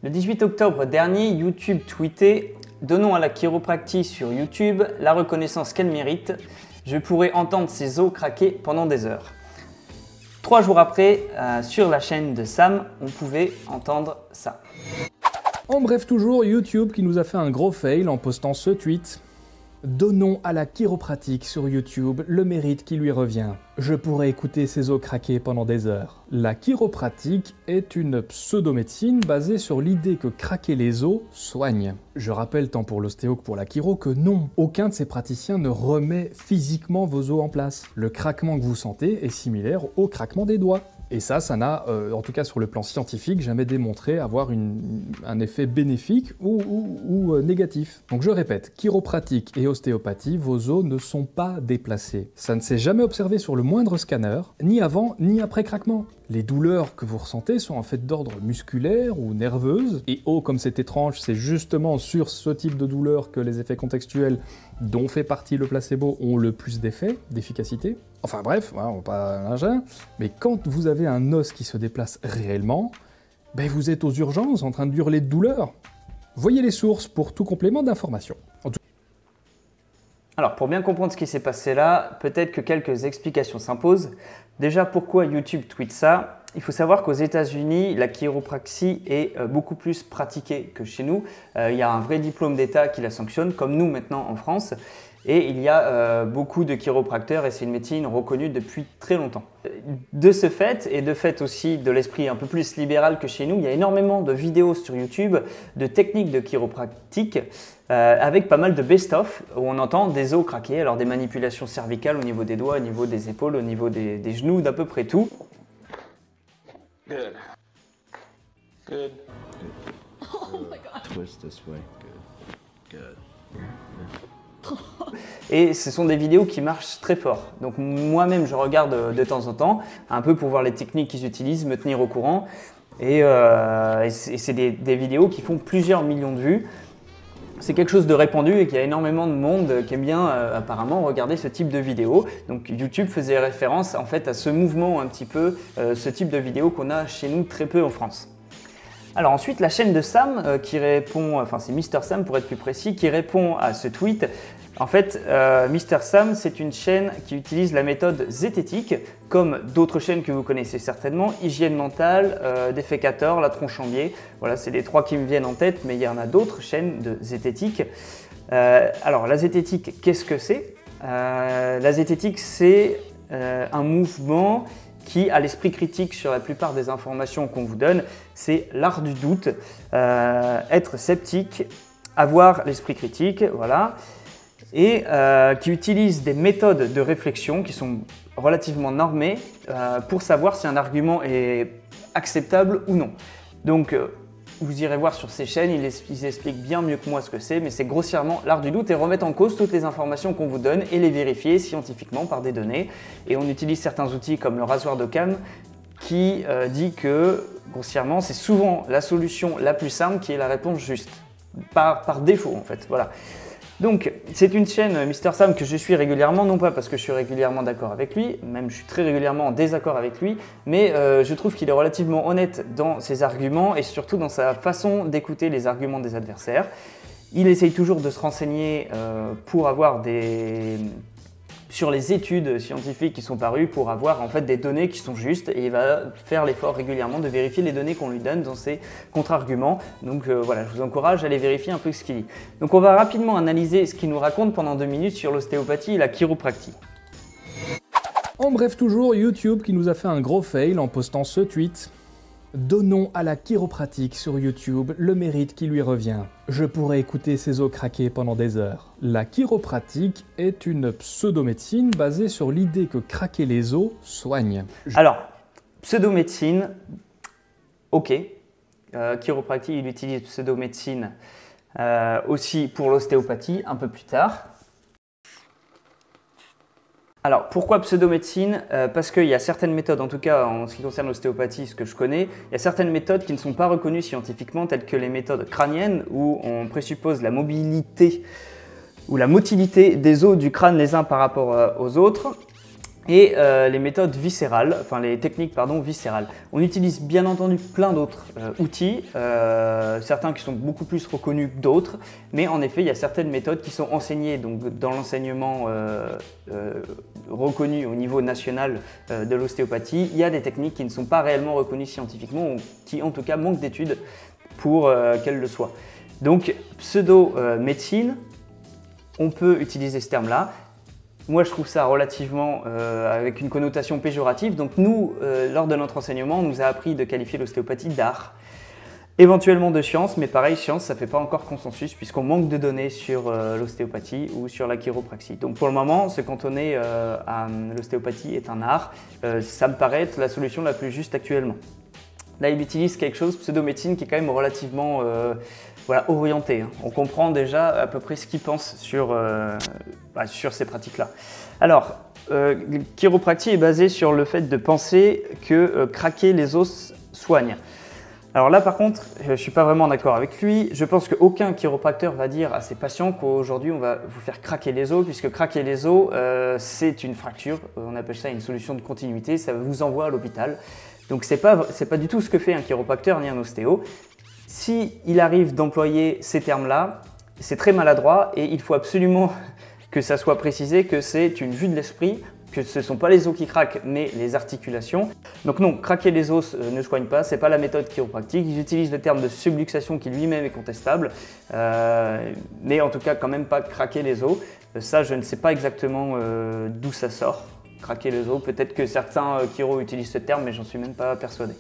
Le 18 octobre dernier, YouTube tweetait « Donnons à la chiropractie sur YouTube la reconnaissance qu'elle mérite. Je pourrais entendre ses os craquer pendant des heures. » 3 jours après, sur la chaîne de Sam, on pouvait entendre ça. En bref, toujours YouTube qui nous a fait un gros fail en postant ce tweet. Donnons à la chiropratique sur YouTube le mérite qui lui revient. Je pourrais écouter ses os craquer pendant des heures. La chiropratique est une pseudomédecine basée sur l'idée que craquer les os soigne. Je rappelle tant pour l'ostéo que pour la chiro que non, aucun de ces praticiens ne remet physiquement vos os en place. Le craquement que vous sentez est similaire au craquement des doigts. Et ça n'a, en tout cas sur le plan scientifique, jamais démontré avoir un effet bénéfique ou négatif. Donc je répète, chiropratique et ostéopathie, vos os ne sont pas déplacés. Ça ne s'est jamais observé sur le moindre scanner, ni avant ni après craquement. Les douleurs que vous ressentez sont en fait d'ordre musculaire ou nerveuse, et oh comme c'est étrange, c'est justement sur ce type de douleur que les effets contextuels dont fait partie le placebo ont le plus d'effets, d'efficacité. Enfin bref, on va pas l'ingénieur, mais quand vous avez un os qui se déplace réellement, ben vous êtes aux urgences en train de hurler de douleur. Voyez les sources pour tout complément d'information. Alors pour bien comprendre ce qui s'est passé là, peut-être que quelques explications s'imposent. Déjà, pourquoi YouTube tweet ça? Il faut savoir qu'aux États-Unis, la chiropraxie est beaucoup plus pratiquée que chez nous. Il y a un vrai diplôme d'État qui la sanctionne, comme nous maintenant en France. Et il y a beaucoup de chiropracteurs et c'est une médecine reconnue depuis très longtemps. De ce fait, et de fait aussi de l'esprit un peu plus libéral que chez nous, il y a énormément de vidéos sur YouTube de techniques de chiropratique avec pas mal de best-of où on entend des os craquer, alors des manipulations cervicales au niveau des doigts, au niveau des épaules, au niveau des genoux, d'à peu près tout. Good. Good. Oh my God. Twist this way. Good. Good. Et ce sont des vidéos qui marchent très fort. Donc moi-même, je regarde de temps en temps, un peu pour voir les techniques qu'ils utilisent, me tenir au courant. Et c'est des vidéos qui font plusieurs millions de vues. C'est quelque chose de répandu et qu'il y a énormément de monde qui aime bien apparemment regarder ce type de vidéos. Donc YouTube faisait référence en fait à ce mouvement un petit peu, ce type de vidéo qu'on a chez nous très peu en France. Alors ensuite, la chaîne de Sam qui répond, enfin c'est Mr Sam pour être plus précis, qui répond à ce tweet. En fait, Mr Sam, c'est une chaîne qui utilise la méthode zététique, comme d'autres chaînes que vous connaissez certainement, Hygiène mentale, Défécateur, La tronche en biais. Voilà, c'est les 3 qui me viennent en tête, mais il y en a d'autres chaînes de zététique. Alors, la zététique, qu'est-ce que c'est? La zététique, c'est un mouvement qui a l'esprit critique sur la plupart des informations qu'on vous donne. C'est l'art du doute, être sceptique, avoir l'esprit critique, voilà. Et qui utilise des méthodes de réflexion qui sont relativement normées pour savoir si un argument est acceptable ou non. Donc, vous irez voir sur ces chaînes, ils expliquent bien mieux que moi ce que c'est, mais c'est grossièrement l'art du doute et remettre en cause toutes les informations qu'on vous donne et les vérifier scientifiquement par des données. Et on utilise certains outils comme le rasoir d'Occam qui dit que, grossièrement, c'est souvent la solution la plus simple qui est la réponse juste, par défaut en fait. Voilà. Donc, c'est une chaîne Mr Sam que je suis régulièrement, non pas parce que je suis régulièrement d'accord avec lui, même je suis très régulièrement en désaccord avec lui, mais je trouve qu'il est relativement honnête dans ses arguments et surtout dans sa façon d'écouter les arguments des adversaires. Il essaye toujours de se renseigner pour avoir sur les études scientifiques qui sont parues pour avoir en fait des données qui sont justes et il va faire l'effort régulièrement de vérifier les données qu'on lui donne dans ses contre-arguments. Donc voilà, je vous encourage à aller vérifier un peu ce qu'il dit. Donc on va rapidement analyser ce qu'il nous raconte pendant 2 minutes sur l'ostéopathie et la chiropractie. En bref, toujours YouTube qui nous a fait un gros fail en postant ce tweet. Donnons à la chiropratique sur YouTube le mérite qui lui revient. Je pourrais écouter ses os craquer pendant des heures. La chiropratique est une pseudomédecine basée sur l'idée que craquer les os soigne. Alors, pseudomédecine, ok. Chiropractique, il utilise pseudomédecine aussi pour l'ostéopathie un peu plus tard. Alors, pourquoi pseudomédecine? Parce qu'il y a certaines méthodes, en tout cas en ce qui concerne l'ostéopathie, ce que je connais, il y a certaines méthodes qui ne sont pas reconnues scientifiquement, telles que les méthodes crâniennes, où on présuppose la mobilité ou la motilité des os du crâne les uns par rapport aux autres. et les méthodes viscérales, enfin les techniques pardon, viscérales. On utilise bien entendu plein d'autres outils, certains qui sont beaucoup plus reconnus que d'autres, mais en effet il y a certaines méthodes qui sont enseignées donc, dans l'enseignement reconnu au niveau national de l'ostéopathie. Il y a des techniques qui ne sont pas réellement reconnues scientifiquement ou qui en tout cas manquent d'études pour qu'elles le soient. Donc pseudo-médecine, on peut utiliser ce terme-là. Moi, je trouve ça relativement avec une connotation péjorative. Donc nous, lors de notre enseignement, on nous a appris de qualifier l'ostéopathie d'art, éventuellement de science, mais pareil, science, ça ne fait pas encore consensus puisqu'on manque de données sur l'ostéopathie ou sur la chiropraxie. Donc pour le moment, se cantonner à l'ostéopathie est un art. Ça me paraît être la solution la plus juste actuellement. Là, il utilise quelque chose, pseudo-médecine, qui est quand même relativement voilà, orienté. On comprend déjà à peu près ce qu'il pense sur ces pratiques-là. Alors, chiropractie est basée sur le fait de penser que craquer les os soigne. Alors là, par contre, je ne suis pas vraiment d'accord avec lui. Je pense qu'aucun chiropracteur va dire à ses patients qu'aujourd'hui, on va vous faire craquer les os, puisque craquer les os, c'est une fracture. On appelle ça une solution de continuité. Ça vous envoie à l'hôpital. Donc, ce n'est pas du tout ce que fait un chiropracteur ni un ostéo. S'il arrive d'employer ces termes-là, c'est très maladroit et il faut absolument que ça soit précisé que c'est une vue de l'esprit, que ce ne sont pas les os qui craquent, mais les articulations. Donc non, craquer les os ne soigne pas, ce n'est pas la méthode chiropractique. Ils utilisent le terme de subluxation qui lui-même est contestable, mais en tout cas quand même pas craquer les os. Ça, je ne sais pas exactement d'où ça sort, craquer les os. Peut-être que certains chiros utilisent ce terme, mais j'en suis même pas persuadé.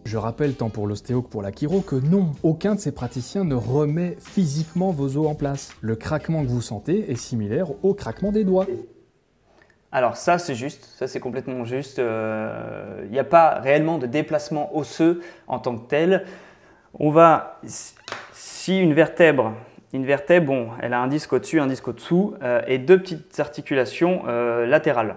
Je rappelle tant pour l'ostéo que pour la chiro que non, aucun de ces praticiens ne remet physiquement vos os en place. Le craquement que vous sentez est similaire au craquement des doigts. Alors ça c'est juste, ça c'est complètement juste. Il n'y a pas réellement de déplacement osseux en tant que tel. Si une vertèbre, bon, elle a un disque au-dessus, un disque au-dessous et deux petites articulations latérales.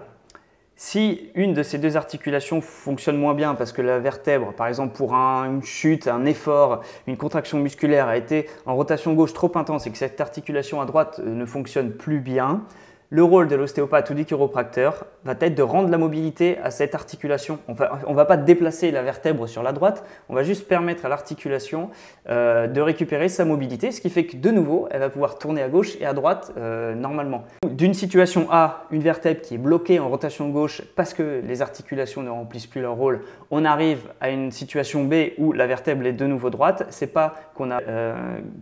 Si une de ces deux articulations fonctionne moins bien parce que la vertèbre, par exemple pour une chute, un effort, une contraction musculaire a été en rotation gauche trop intense et que cette articulation à droite ne fonctionne plus bien, le rôle de l'ostéopathe ou du chiropracteur va être de rendre la mobilité à cette articulation. On ne va pas déplacer la vertèbre sur la droite, on va juste permettre à l'articulation de récupérer sa mobilité, ce qui fait que de nouveau, elle va pouvoir tourner à gauche et à droite normalement. D'une situation A, une vertèbre qui est bloquée en rotation gauche parce que les articulations ne remplissent plus leur rôle, on arrive à une situation B où la vertèbre est de nouveau droite. C'est pas qu'on a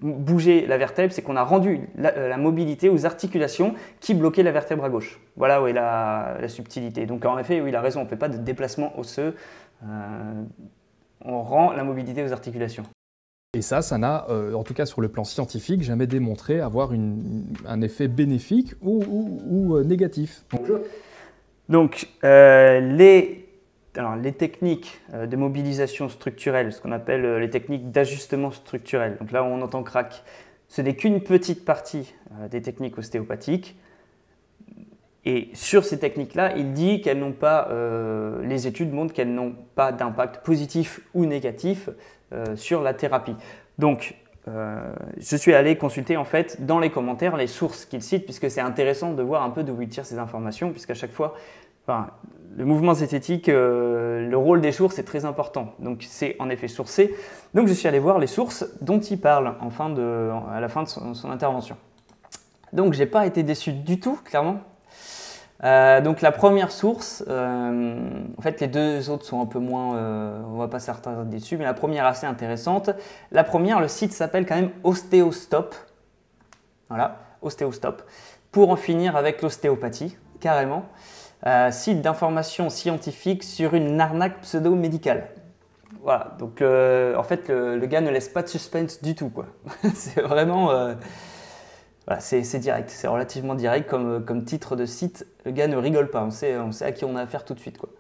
bougé la vertèbre, c'est qu'on a rendu la mobilité aux articulations qui bloquaient la vertèbre à gauche. Voilà où est la subtilité. Donc en effet, oui, il a raison, on ne fait pas de déplacement osseux, on rend la mobilité aux articulations. Et ça n'a, en tout cas sur le plan scientifique, jamais démontré avoir un effet bénéfique ou négatif. Donc les techniques de mobilisation structurelle, ce qu'on appelle les techniques d'ajustement structurel, donc là où on entend crack, ce n'est qu'une petite partie des techniques ostéopathiques. Et sur ces techniques-là, il dit qu'elles n'ont pas, les études montrent qu'elles n'ont pas d'impact positif ou négatif sur la thérapie. Donc, je suis allé consulter en fait dans les commentaires les sources qu'il cite, puisque c'est intéressant de voir un peu d'où il tire ces informations, puisqu'à chaque fois, le mouvement zététique, le rôle des sources est très important. Donc, c'est en effet sourcé. Donc, je suis allé voir les sources dont il parle à la fin de son intervention. Donc, je n'ai pas été déçu du tout, clairement. Donc la première source, en fait les deux autres sont un peu moins, on ne va pas s'attarder dessus, mais la première assez intéressante. La première, le site s'appelle quand même Ostéostop, voilà, Ostéostop, pour en finir avec l'ostéopathie, carrément. Site d'information scientifique sur une arnaque pseudo-médicale. Voilà, donc en fait le gars ne laisse pas de suspense du tout, quoi. C'est vraiment... Voilà, c'est direct, c'est relativement direct comme titre de site. Le gars ne rigole pas, on sait à qui on a affaire tout de suite, quoi.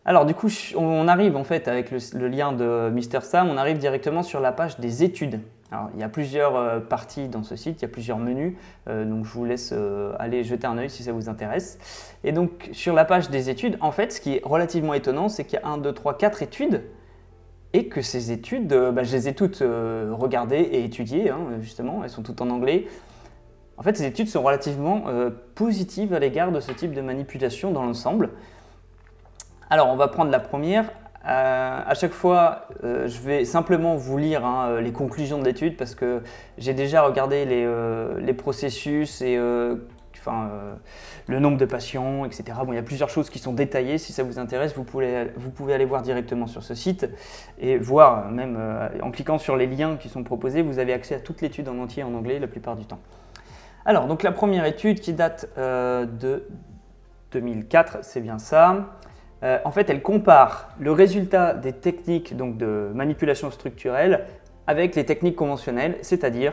Alors du coup, on arrive en fait avec le lien de Mister Sam, on arrive directement sur la page des études. Alors il y a plusieurs parties dans ce site, il y a plusieurs menus, donc je vous laisse aller jeter un œil si ça vous intéresse. Et donc sur la page des études, en fait, ce qui est relativement étonnant, c'est qu'il y a 1, 2, 3, 4 études. Et que ces études, je les ai toutes regardées et étudiées, hein, justement, elles sont toutes en anglais. En fait, ces études sont relativement positives à l'égard de ce type de manipulation dans l'ensemble. Alors, on va prendre la première. À chaque fois, je vais simplement vous lire les conclusions de l'étude parce que j'ai déjà regardé les processus et le nombre de patients, etc. Bon, il y a plusieurs choses qui sont détaillées. Si ça vous intéresse, vous pouvez aller voir directement sur ce site et voir, même en cliquant sur les liens qui sont proposés, vous avez accès à toute l'étude en entier en anglais la plupart du temps. Alors, donc la première étude qui date de 2004, c'est bien ça. En fait, elle compare le résultat des techniques donc, de manipulation structurelle avec les techniques conventionnelles, c'est-à-dire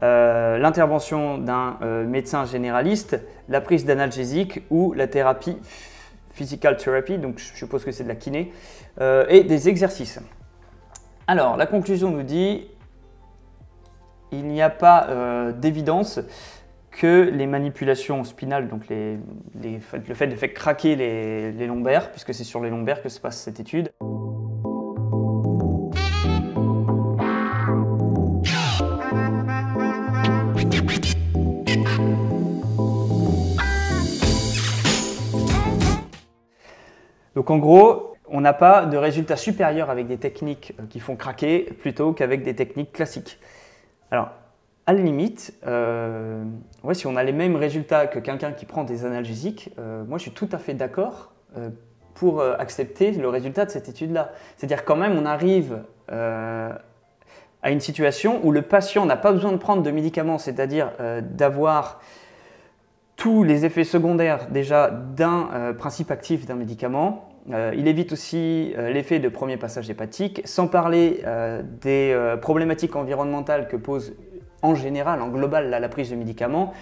l'intervention d'un médecin généraliste, la prise d'analgésiques ou la thérapie physical therapy, donc je suppose que c'est de la kiné, et des exercices. Alors, la conclusion nous dit il n'y a pas d'évidence que les manipulations spinales, donc le fait de faire craquer les lombaires, puisque c'est sur les lombaires que se passe cette étude. Donc en gros, on n'a pas de résultats supérieurs avec des techniques qui font craquer plutôt qu'avec des techniques classiques. Alors, à la limite, si on a les mêmes résultats que quelqu'un qui prend des analgésiques, moi je suis tout à fait d'accord pour accepter le résultat de cette étude-là. C'est-à-dire quand même on arrive à une situation où le patient n'a pas besoin de prendre de médicaments, c'est-à-dire d'avoir tous les effets secondaires déjà d'un principe actif d'un médicament. Il évite aussi l'effet de premier passage hépatique, sans parler des problématiques environnementales que pose en général, en global, la prise de médicaments.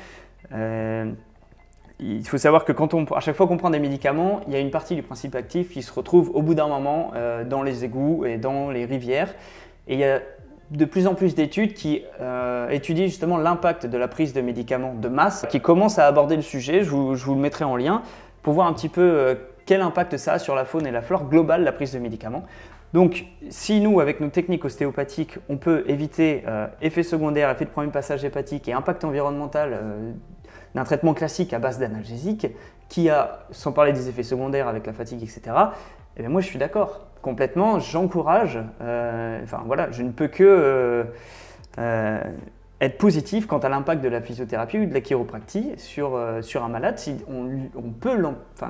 Il faut savoir que à chaque fois qu'on prend des médicaments, il y a une partie du principe actif qui se retrouve au bout d'un moment dans les égouts et dans les rivières. Et il y a de plus en plus d'études qui étudient justement l'impact de la prise de médicaments de masse, qui commencent à aborder le sujet, je vous le mettrai en lien, pour voir un petit peu quel impact ça a sur la faune et la flore globale, la prise de médicaments. Donc, si nous, avec nos techniques ostéopathiques, on peut éviter effets secondaires, effets de premier passage hépatique et impact environnemental d'un traitement classique à base d'analgésiques, qui a, sans parler des effets secondaires avec la fatigue, etc., eh bien moi je suis d'accord, complètement, j'encourage, je ne peux que être positif quant à l'impact de la physiothérapie ou de la chiropractie sur un malade, si on peut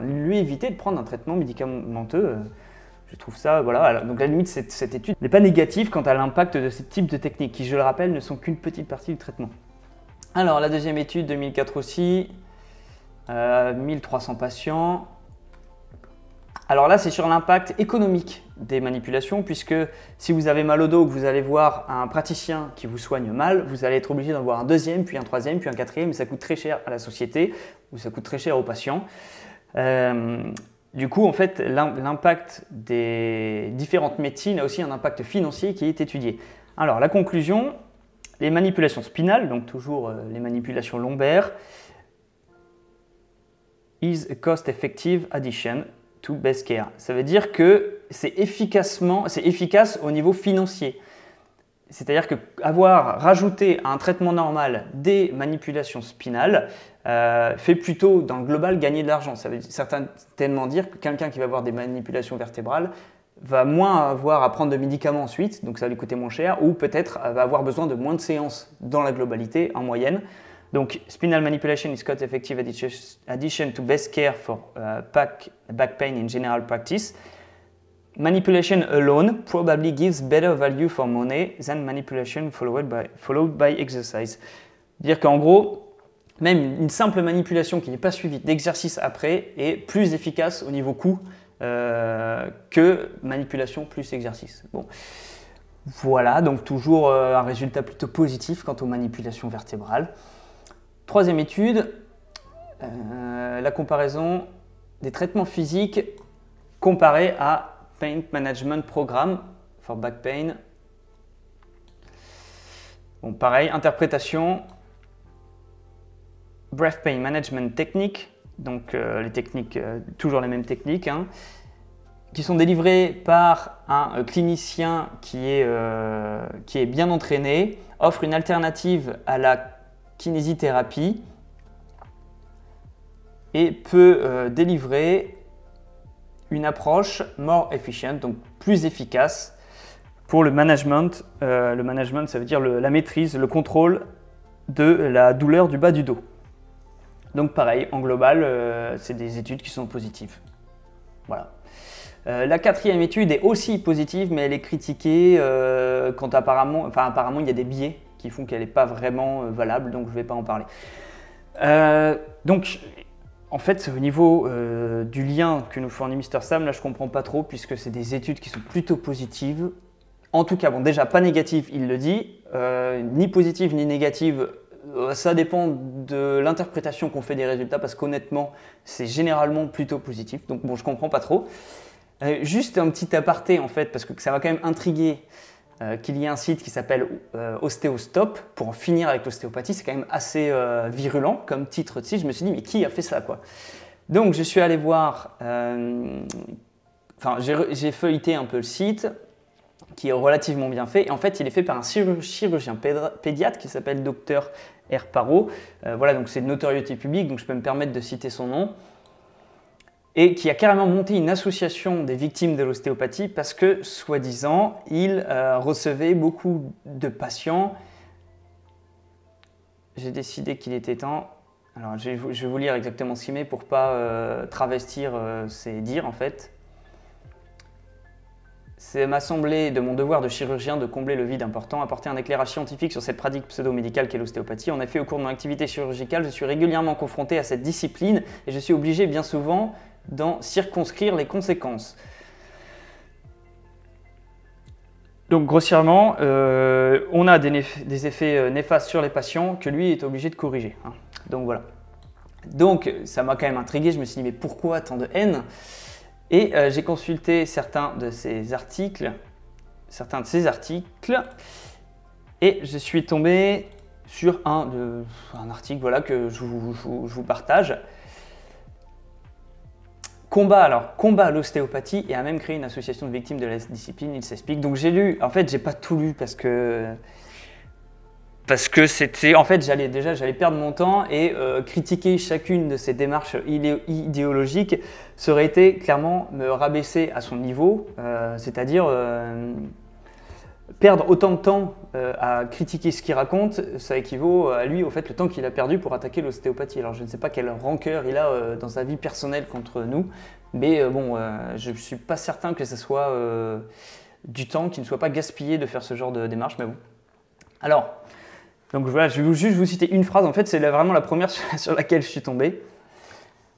lui éviter de prendre un traitement médicamenteux. Je trouve ça, voilà, donc à la limite, cette étude n'est pas négative quant à l'impact de ce type de techniques, qui, je le rappelle, ne sont qu'une petite partie du traitement. Alors, la deuxième étude, 2004 aussi, 1300 patients. Alors là, c'est sur l'impact économique des manipulations, puisque si vous avez mal au dos, que vous allez voir un praticien qui vous soigne mal, vous allez être obligé d'en voir un deuxième, puis un troisième, puis un quatrième, et ça coûte très cher à la société, ou ça coûte très cher aux patients. Du coup, en fait, l'impact des différentes médecines a aussi un impact financier qui est étudié. Alors, la conclusion, les manipulations spinales, donc toujours les manipulations lombaires, is a cost-effective addition to best care. Ça veut dire que c'est efficace au niveau financier. C'est-à-dire qu'avoir rajouté à un traitement normal des manipulations spinales fait plutôt, dans le global, gagner de l'argent. Ça veut certainement dire que quelqu'un qui va avoir des manipulations vertébrales va moins avoir à prendre de médicaments ensuite, donc ça va lui coûter moins cher, ou peut-être va avoir besoin de moins de séances dans la globalité, en moyenne. Donc, spinal manipulation is cost-effective addition to best care for back pain in general practice. Manipulation alone probably gives better value for money than manipulation followed by exercise. Dire qu'en gros, même une simple manipulation qui n'est pas suivie d'exercice après est plus efficace au niveau coût que manipulation plus exercice. Bon. Voilà, donc toujours un résultat plutôt positif quant aux manipulations vertébrales. Troisième étude, la comparaison des traitements physiques comparés à Pain Management Program for Back Pain. Bon, pareil, interprétation, Breath Pain Management Technique, donc les techniques, toujours les mêmes techniques, qui sont délivrées par un clinicien qui est bien entraîné, offre une alternative à la kinésithérapie et peut délivrer une approche more efficient, donc plus efficace pour le management. Le management, ça veut dire la maîtrise, le contrôle de la douleur du bas du dos. Donc pareil, en global, c'est des études qui sont positives. Voilà. La 4e étude est aussi positive, mais elle est critiquée quand apparemment il y a des biais qui font qu'elle n'est pas vraiment valable, donc je ne vais pas en parler. Donc, en fait, au niveau du lien que nous fournit Mr Sam, là je ne comprends pas trop, puisque c'est des études qui sont plutôt positives. En tout cas, bon, déjà pas négatives, il le dit, ni positives ni négatives. Ça dépend de l'interprétation qu'on fait des résultats, parce qu'honnêtement, c'est généralement plutôt positif. Donc bon, je comprends pas trop. Juste un petit aparté en fait, parce que ça m'a quand même intrigué qu'il y ait un site qui s'appelle Ostéostop pour en finir avec l'ostéopathie. C'est quand même assez virulent comme titre de site. Je me suis dit, mais qui a fait ça quoi? Donc je suis allé voir, j'ai feuilleté un peu le site, qui est relativement bien fait. Et en fait, il est fait par un chirurgien pédiatre qui s'appelle Dr R. Parot. Voilà, donc c'est de notoriété publique, donc je peux me permettre de citer son nom. Et qui a carrément monté une association des victimes de l'ostéopathie parce que, soi-disant, il recevait beaucoup de patients. J'ai décidé qu'il était temps. Alors, je vais vous lire exactement ce qu'il met pour ne pas travestir ses dires, en fait. Ça m'a semblé de mon devoir de chirurgien de combler le vide important, apporter un éclairage scientifique sur cette pratique pseudo-médicale qu'est l'ostéopathie. En effet, au cours de mon activité chirurgicale, je suis régulièrement confronté à cette discipline et je suis obligé bien souvent d'en circonscrire les conséquences. Donc grossièrement, on a des effets néfastes sur les patients que lui est obligé de corriger. Hein. Donc voilà. Donc ça m'a quand même intrigué, je me suis dit mais pourquoi tant de haine? Et j'ai consulté certains de ces articles, et je suis tombé sur un article voilà, que je vous partage. Combat à l'ostéopathie et a même créé une association de victimes de la discipline, il s'explique. Donc j'ai lu, en fait j'ai pas tout lu parce que c'était, en fait j'allais perdre mon temps et critiquer chacune de ces démarches idéologiques, ça aurait été clairement me rabaisser à son niveau, c'est-à-dire perdre autant de temps à critiquer ce qu'il raconte, ça équivaut à lui, au fait, le temps qu'il a perdu pour attaquer l'ostéopathie. Alors je ne sais pas quelle rancœur il a dans sa vie personnelle contre nous, mais bon, je ne suis pas certain que ce soit du temps qui ne soit pas gaspillé de faire ce genre de démarche, mais bon. Alors, donc voilà, je vais juste vous citer une phrase, en fait c'est vraiment la première sur laquelle je suis tombé.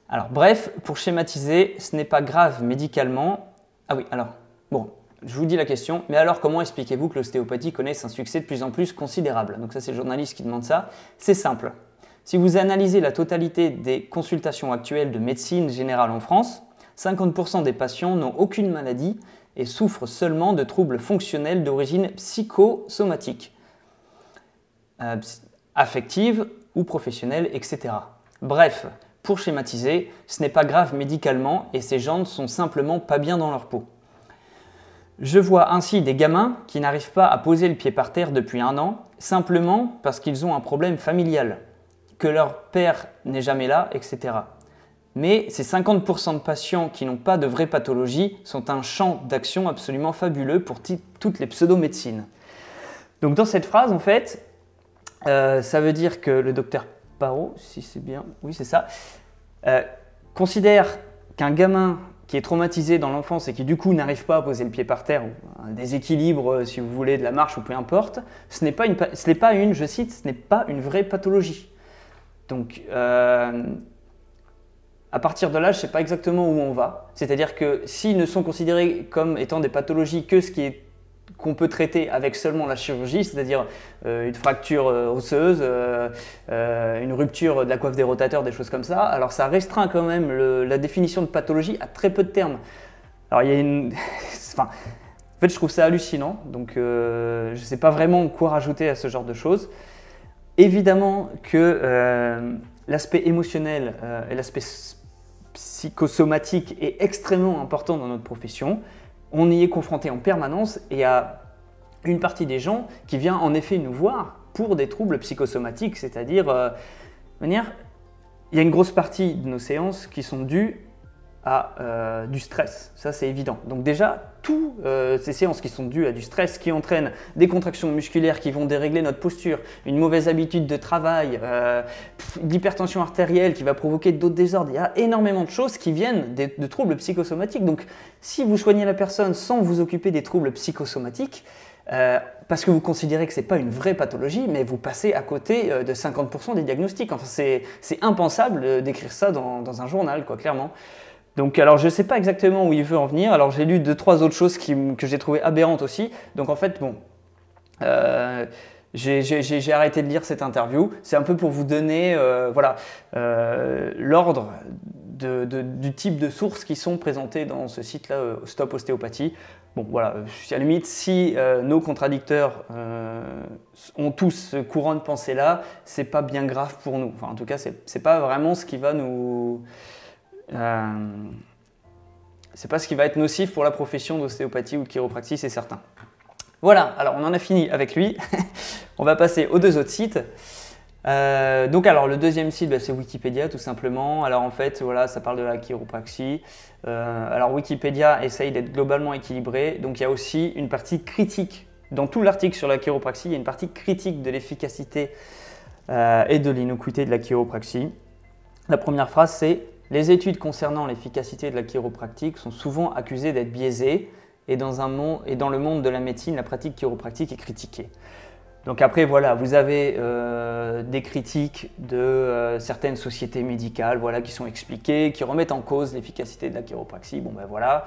Alors bref, pour schématiser, ce n'est pas grave médicalement. Ah oui, alors, bon. Je vous dis la question, mais alors comment expliquez-vous que l'ostéopathie connaisse un succès de plus en plus considérable? Donc ça c'est le journaliste qui demande ça. C'est simple. Si vous analysez la totalité des consultations actuelles de médecine générale en France, 50% des patients n'ont aucune maladie et souffrent seulement de troubles fonctionnels d'origine psychosomatique, affective ou professionnelle, etc. Bref, pour schématiser, ce n'est pas grave médicalement et ces gens ne sont simplement pas bien dans leur peau. Je vois ainsi des gamins qui n'arrivent pas à poser le pied par terre depuis 1 an, simplement parce qu'ils ont un problème familial, que leur père n'est jamais là, etc. Mais ces 50% de patients qui n'ont pas de vraie pathologie sont un champ d'action absolument fabuleux pour toutes les pseudo-médecines. Donc dans cette phrase, en fait, ça veut dire que le docteur Parot, si c'est bien, oui c'est ça, considère qu'un gamin qui est traumatisé dans l'enfance et qui du coup n'arrive pas à poser le pied par terre, ou un déséquilibre si vous voulez de la marche ou peu importe, ce n'est pas une, je cite, ce n'est pas une vraie pathologie. Donc à partir de là, je ne sais pas exactement où on va. C'est-à-dire que s'ils ne sont considérés comme étant des pathologies que qu'on peut traiter avec seulement la chirurgie, c'est-à-dire une fracture osseuse, une rupture de la coiffe des rotateurs, des choses comme ça, alors ça restreint quand même la définition de pathologie à très peu de termes. Alors il y a en fait je trouve ça hallucinant, donc je ne sais pas vraiment quoi rajouter à ce genre de choses. Évidemment que l'aspect émotionnel et l'aspect psychosomatique est extrêmement important dans notre profession. On y est confronté en permanence et à une partie des gens qui vient en effet nous voir pour des troubles psychosomatiques, c'est-à-dire, il y a une grosse partie de nos séances qui sont dues à du stress, ça c'est évident. Donc déjà, toutes ces séances qui sont dues à du stress, qui entraînent des contractions musculaires qui vont dérégler notre posture, une mauvaise habitude de travail, l'hypertension artérielle qui va provoquer d'autres désordres, il y a énormément de choses qui viennent de troubles psychosomatiques. Donc si vous soignez la personne sans vous occuper des troubles psychosomatiques, parce que vous considérez que ce n'est pas une vraie pathologie, mais vous passez à côté de 50% des diagnostics. Enfin, c'est impensable d'écrire ça dans un journal, quoi, clairement. Donc, alors, je ne sais pas exactement où il veut en venir. Alors, j'ai lu 2-3 autres choses que j'ai trouvées aberrantes aussi. Donc, en fait, bon, j'ai arrêté de lire cette interview. C'est un peu pour vous donner l'ordre du type de sources qui sont présentées dans ce site-là, Stop Ostéopathie. Bon, voilà, à la limite, si nos contradicteurs ont tous ce courant de pensée-là, c'est pas bien grave pour nous. Enfin, en tout cas, c'est pas vraiment ce qui va nous... c'est pas ce qui va être nocif pour la profession d'ostéopathie ou de chiropraxie, c'est certain. Voilà, alors on en a fini avec lui. On va passer aux 2 autres sites. Donc alors le deuxième site, c'est Wikipédia tout simplement. Alors en fait, voilà, ça parle de la chiropraxie. Alors Wikipédia essaye d'être globalement équilibré. Donc il y a aussi une partie critique. Dans tout l'article sur la chiropraxie, il y a une partie critique de l'efficacité et de l'innocuité de la chiropraxie. La première phrase, c'est « Les études concernant l'efficacité de la chiropratique sont souvent accusées d'être biaisées et dans le monde de la médecine, la pratique chiropratique est critiquée. » Donc après, voilà, vous avez des critiques de certaines sociétés médicales, voilà, qui sont expliquées, qui remettent en cause l'efficacité de la chiropraxie. Bon ben voilà.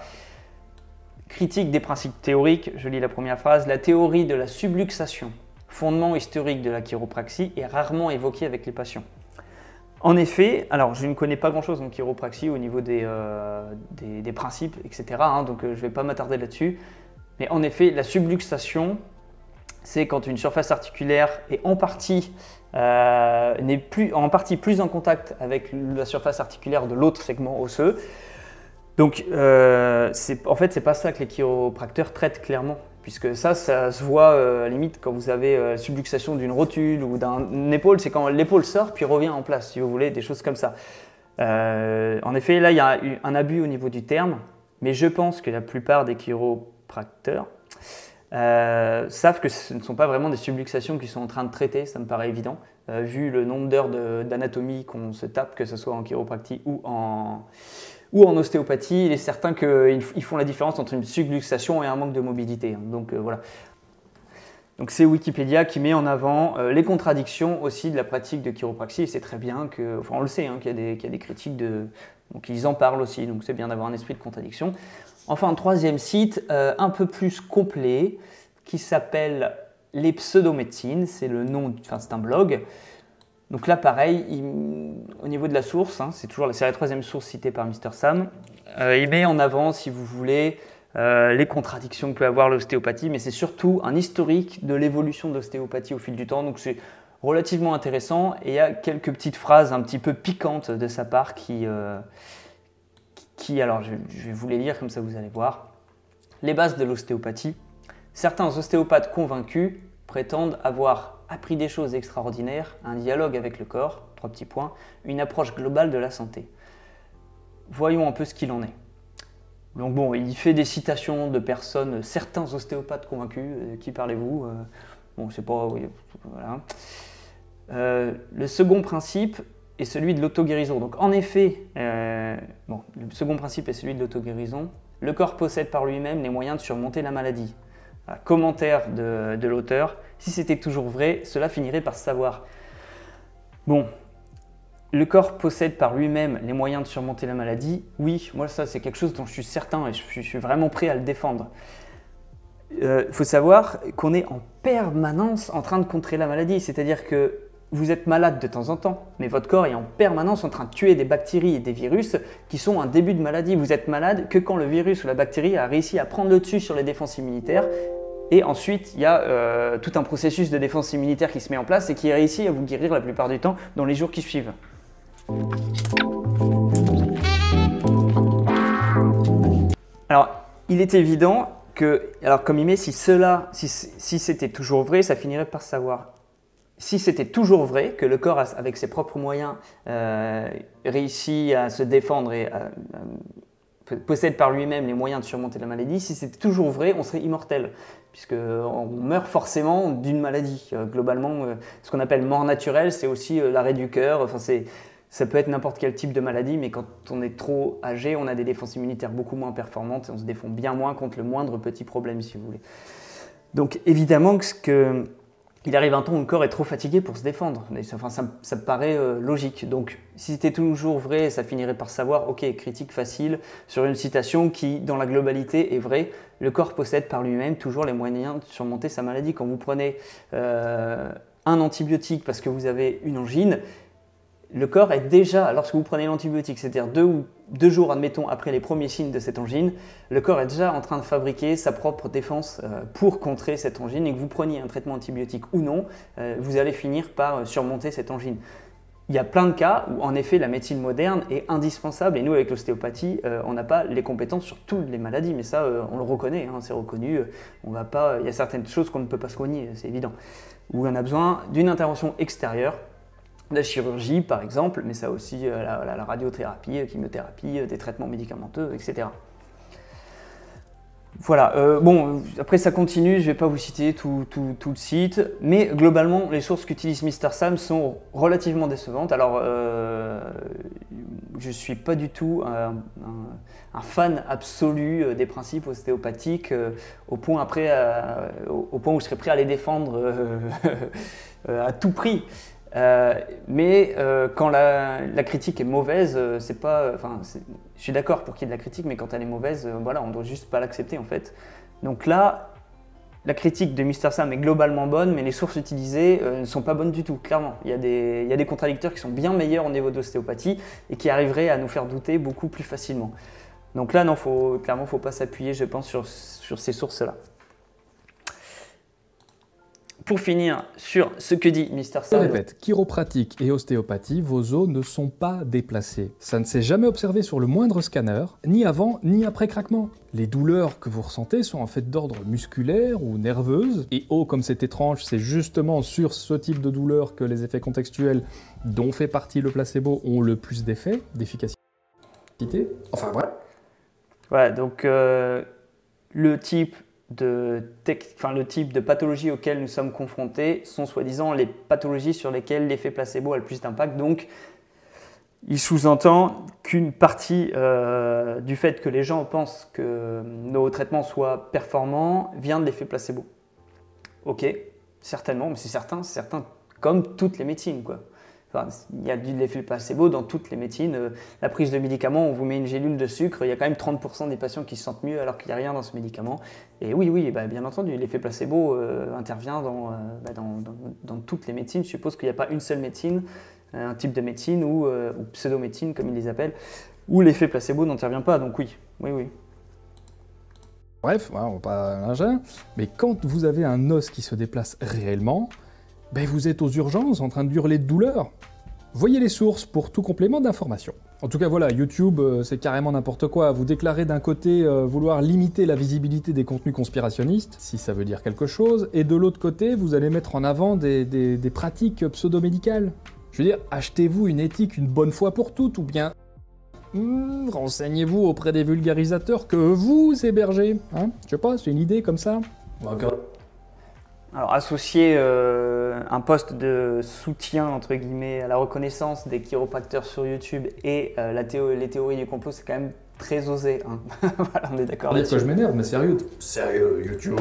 Critique des principes théoriques, je lis la première phrase. La théorie de la subluxation, fondement historique de la chiropraxie, est rarement évoquée avec les patients. En effet, alors je ne connais pas grand-chose en chiropraxie au niveau des principes, etc. Donc je ne vais pas m'attarder là-dessus. Mais en effet, la subluxation, c'est quand une surface articulaire est en partie plus en contact avec la surface articulaire de l'autre segment osseux. Donc, en fait, c'est pas ça que les chiropracteurs traitent clairement, puisque ça se voit à la limite quand vous avez subluxation d'une rotule ou d'un épaule, c'est quand l'épaule sort puis revient en place, si vous voulez, des choses comme ça. En effet, là, il y a eu un abus au niveau du terme, mais je pense que la plupart des chiropracteurs savent que ce ne sont pas vraiment des subluxations qu'ils sont en train de traiter, ça me paraît évident, vu le nombre d'heures d'anatomie qu'on se tape, que ce soit en chiropratie ou en ostéopathie. Il est certain qu'ils font la différence entre une subluxation et un manque de mobilité. Donc voilà. Donc c'est Wikipédia qui met en avant les contradictions aussi de la pratique de chiropraxie. Et c'est très bien que, enfin on le sait, qu'il y a des critiques donc ils en parlent aussi. Donc c'est bien d'avoir un esprit de contradiction. Enfin, un troisième site un peu plus complet qui s'appelle Les Pseudomédecines. C'est le nom, enfin c'est un blog. Donc là, pareil, au niveau de la source, c'est la troisième source citée par Mr Sam. Il met en avant, si vous voulez, les contradictions que peut avoir l'ostéopathie, mais c'est surtout un historique de l'évolution de l'ostéopathie au fil du temps. Donc c'est relativement intéressant et il y a quelques petites phrases un petit peu piquantes de sa part qui alors je vais vous les lire comme ça vous allez voir. Les bases de l'ostéopathie. Certains ostéopathes convaincus prétendent avoir appris des choses extraordinaires, un dialogue avec le corps, 3 petits points, une approche globale de la santé. Voyons un peu ce qu'il en est. Donc bon, il fait des citations de personnes, certains ostéopathes convaincus, qui parlez-vous bon, c'est pas... Oui, voilà. Le second principe est celui de l'auto-guérison. Donc en effet, le second principe est celui de l'auto-guérison. Le corps possède par lui-même les moyens de surmonter la maladie. Voilà. Commentaire de l'auteur. Si c'était toujours vrai, cela finirait par se savoir. Bon, le corps possède par lui-même les moyens de surmonter la maladie. Oui, moi ça c'est quelque chose dont je suis certain et je suis vraiment prêt à le défendre. Faut savoir qu'on est en permanence en train de contrer la maladie. C'est-à-dire que vous êtes malade de temps en temps, mais votre corps est en permanence en train de tuer des bactéries et des virus qui sont un début de maladie. Vous êtes malade que quand le virus ou la bactérie a réussi à prendre le dessus sur les défenses immunitaires. Et ensuite, il y a tout un processus de défense immunitaire qui se met en place et qui réussit à vous guérir la plupart du temps dans les jours qui suivent. Alors, il est évident que, alors comme il met, si c'était toujours vrai, ça finirait par se savoir. si c'était toujours vrai, que le corps, avec ses propres moyens, réussit à se défendre et possède par lui-même les moyens de surmonter la maladie, si c'était toujours vrai, on serait immortel, puisqu'on meurt forcément d'une maladie. Globalement, ce qu'on appelle mort naturelle, c'est aussi l'arrêt du cœur, enfin, ça peut être n'importe quel type de maladie, mais quand on est trop âgé, on a des défenses immunitaires beaucoup moins performantes, et on se défend bien moins contre le moindre petit problème, si vous voulez. Donc évidemment il arrive un temps où le corps est trop fatigué pour se défendre. Enfin, ça me paraît logique. Donc, si c'était toujours vrai, ça finirait par savoir, ok, critique facile sur une citation qui, dans la globalité, est vraie. Le corps possède par lui-même toujours les moyens de surmonter sa maladie. Quand vous prenez un antibiotique parce que vous avez une angine, le corps est déjà, lorsque vous prenez l'antibiotique, c'est-à-dire 2 jours, admettons, après les premiers signes de cette angine, le corps est déjà en train de fabriquer sa propre défense pour contrer cette angine, et que vous preniez un traitement antibiotique ou non, vous allez finir par surmonter cette angine. Il y a plein de cas où, en effet, la médecine moderne est indispensable, et nous, avec l'ostéopathie, on n'a pas les compétences sur toutes les maladies, mais ça, on le reconnaît, hein, c'est reconnu. Il y a certaines choses qu'on ne peut pas soigner, c'est évident, où on a besoin d'une intervention extérieure, la chirurgie par exemple, mais ça aussi la radiothérapie, chimiothérapie, des traitements médicamenteux, etc. Voilà, bon, après ça continue, je ne vais pas vous citer tout le site, mais globalement les sources qu'utilise Mr Sam sont relativement décevantes. Alors, je ne suis pas du tout un fan absolu des principes ostéopathiques, au point où je serais prêt à les défendre à tout prix. Mais quand la critique est mauvaise, je suis d'accord pour qu'il y ait de la critique, mais quand elle est mauvaise, voilà, on ne doit juste pas l'accepter en fait. Donc là, la critique de Mr Sam est globalement bonne, mais les sources utilisées ne sont pas bonnes du tout, clairement. Il y a des contradicteurs qui sont bien meilleurs au niveau de l'ostéopathie et qui arriveraient à nous faire douter beaucoup plus facilement. Donc là, non, clairement, il ne faut pas s'appuyer, je pense, sur ces sources-là. Pour finir sur ce que dit Mr Sam. Je répète, chiropratique et ostéopathie, vos os ne sont pas déplacés. Ça ne s'est jamais observé sur le moindre scanner, ni avant ni après craquement. Les douleurs que vous ressentez sont en fait d'ordre musculaire ou nerveuse, et oh comme c'est étrange, c'est justement sur ce type de douleur que les effets contextuels dont fait partie le placebo ont le plus d'effets, d'efficacité. Enfin voilà. Voilà, donc le type de pathologies auxquelles nous sommes confrontés sont soi-disant les pathologies sur lesquelles l'effet placebo a le plus d'impact. Donc, il sous-entend qu'une partie du fait que les gens pensent que nos traitements soient performants vient de l'effet placebo. Ok, certainement, mais c'est certain, comme toutes les médecines, quoi. Enfin, il y a de l'effet placebo dans toutes les médecines. La prise de médicaments, on vous met une gélule de sucre, il y a quand même 30% des patients qui se sentent mieux alors qu'il n'y a rien dans ce médicament. Et oui, bien entendu, l'effet placebo intervient dans toutes les médecines. Je suppose qu'il n'y a pas une seule médecine, un type de médecine ou pseudo-médecine comme ils les appellent, où l'effet placebo n'intervient pas. Donc oui. Bref, on va pas l'ingénieur, mais quand vous avez un os qui se déplace réellement, vous êtes aux urgences en train de hurler de douleur. Voyez les sources pour tout complément d'information. En tout cas voilà, YouTube c'est carrément n'importe quoi. Vous déclarez d'un côté vouloir limiter la visibilité des contenus conspirationnistes, si ça veut dire quelque chose, et de l'autre côté vous allez mettre en avant des pratiques pseudo-médicales. Je veux dire, achetez-vous une éthique une bonne fois pour toutes, ou bien renseignez-vous auprès des vulgarisateurs que vous hébergez. Hein, je sais pas, c'est une idée comme ça. Alors associer un poste de soutien entre guillemets à la reconnaissance des chiropracteurs sur YouTube et les théories du complot, c'est quand même très osé. Hein. Voilà, on est d'accord là-dessus. Je m'énerve, mais sérieux. Sérieux, YouTube.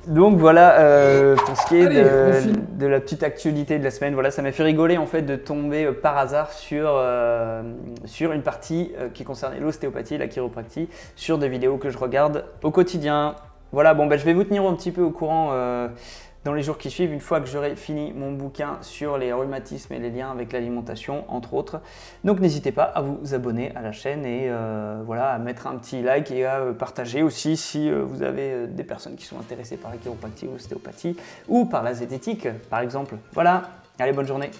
Donc voilà, pour ce qui est de la petite actualité de la semaine, voilà, ça m'a fait rigoler en fait de tomber par hasard sur une partie qui concernait l'ostéopathie et la chiropractie, sur des vidéos que je regarde au quotidien. Voilà, bon, je vais vous tenir un petit peu au courant dans les jours qui suivent, une fois que j'aurai fini mon bouquin sur les rhumatismes et les liens avec l'alimentation, entre autres. Donc n'hésitez pas à vous abonner à la chaîne et voilà, à mettre un petit like et à partager aussi si vous avez des personnes qui sont intéressées par la chiropractie ou l'ostéopathie ou par la zététique, par exemple. Voilà, allez, bonne journée.